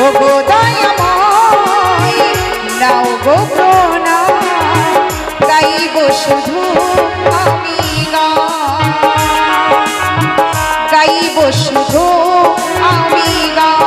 ওগো দয়াময় নাও গো প্রণাম গাইব শুধু আমি গান গাইব শুধু আমি গান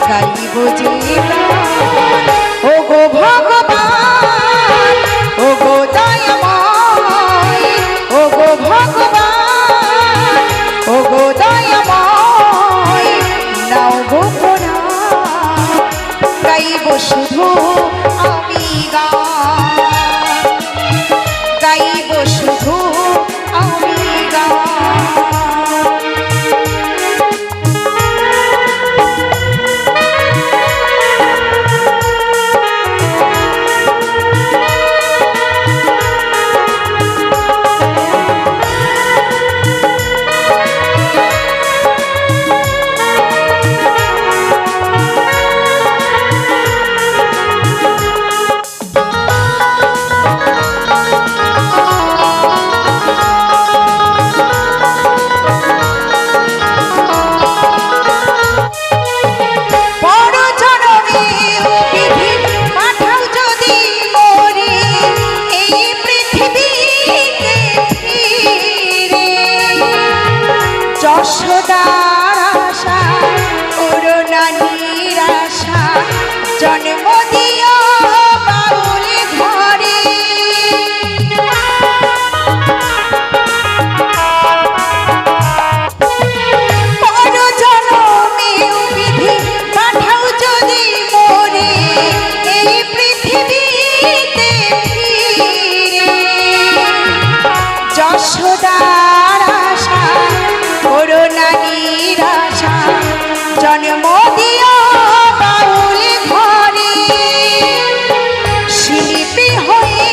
গাইব যে ওগো ভগবান ওগো দয়াময় ওগো ভগবান ওগো দয়াময় নাও গো প্রণাম গাইব শুধু আমি গান গাইব শুধু আমি গান যশোদার আশা করুণা নিরাশা জন্ম দিও বাউল ঘরে পর জনমেও বিধি পাঠাও যদি মরে এই পৃথিবীতে ফিরে যশোদার আশা করুণা নিরাশা জন্ম দিও বাউল ঘরে শিল্পী হয়ে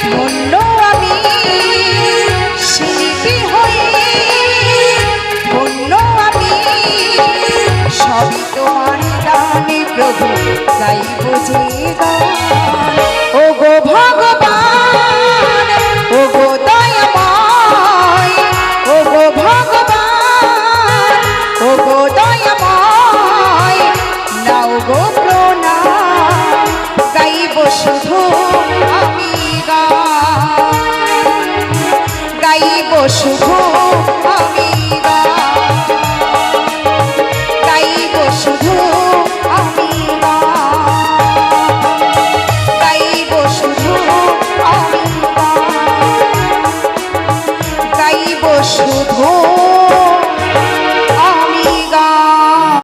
ধন্য আমি শিল্পী হয়ে ধন্য আমি সবই তোমার দানে প্রভু গাইব যে গান ওগো ভগবান ওগো দয়াময় ওগো ভগবান ওগো দয়াময় নাও গো প্রণাম গাইব শুধু আমি গান গাইব শুধু আমি গান গাইব শুধু আমি গান গাইব শুধু আমি গান গাইব শুধু